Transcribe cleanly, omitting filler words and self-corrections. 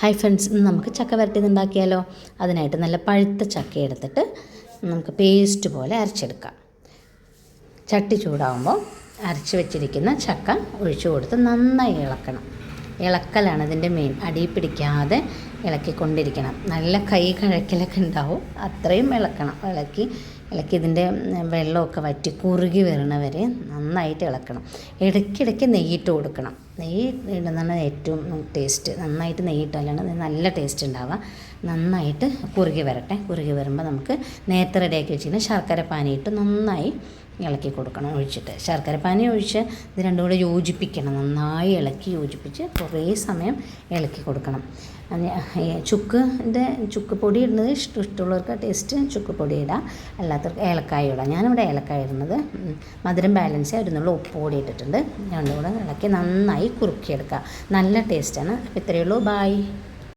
Hi friends, ഇന്ന് നമുക്ക് ചക്ക വരട്ടിയത് ഉണ്ടാക്കിയാലോ. അതിനായിട്ട് നല്ല പഴുത്ത ചക്ക എടുത്തിട്ട് നമുക്ക് പേസ്റ്റ് പോലെ അരച്ചെടുക്കാം. ചട്ടി ചൂടാകുമ്പോൾ അരച്ച് വെച്ചിരിക്കുന്ന ചക്ക ഒഴിച്ചു കൊടുത്ത് നന്നായി ഇളക്കണം. ഇളക്കലാണ് ഇതിൻ്റെ മെയിൻ. അടിയിൽ പിടിക്കാതെ ഇളക്കിക്കൊണ്ടിരിക്കണം. നല്ല കൈ കഴക്കലൊക്കെ ഉണ്ടാവും, അത്രയും ഇളക്കണം. ഇളക്കി ഇതിൻ്റെ വെള്ളമൊക്കെ വറ്റി കുറുകി വരണവരെ നന്നായിട്ട് ഇളക്കണം. ഇടയ്ക്കിടയ്ക്ക് നെയ്യിട്ട് കൊടുക്കണം. നെയ്യ് ഇടുന്നതാണ് ഏറ്റവും ടേസ്റ്റ്. നന്നായിട്ട് നെയ്യിട്ടാലാണ് നല്ല ടേസ്റ്റ് ഉണ്ടാവുക. നന്നായിട്ട് കുറുകി വരട്ടെ. കുറുകി വരുമ്പോൾ നമുക്ക് നേരത്തെ റെഡിയാക്കി വെച്ചിരുന്ന ശർക്കര പാനിയിട്ട് നന്നായി ഇളക്കി കൊടുക്കണം. ഒഴിച്ചിട്ട് ശർക്കര പാനി ഒഴിച്ച് ഇത് രണ്ടും കൂടെ യോജിപ്പിക്കണം. നന്നായി ഇളക്കി യോജിപ്പിച്ച് കുറേ സമയം ഇളക്കി കൊടുക്കണം. ചുക്ക് പൊടി ഇടുന്നത് ഇഷ്ടമുള്ളവർക്ക് ടേസ്റ്റ് ചുക്ക് പൊടി ഇടാം, അല്ലാത്തവർക്ക് ഏലക്കായ ഇടാം. ഞാനിവിടെ ഏലക്കായ ഇടുന്നത് മധുരം ബാലൻസ് ആയിരുന്നുള്ള ഉപ്പ് പൊടി ഇട്ടിട്ടുണ്ട്. രണ്ടും കൂടെ ഇളക്കി നന്നായി കുറുക്കിയെടുക്കുക. നല്ല ടേസ്റ്റാണ്. അപ്പോൾ ഇത്രയേ ഉള്ളൂ. ബായ്.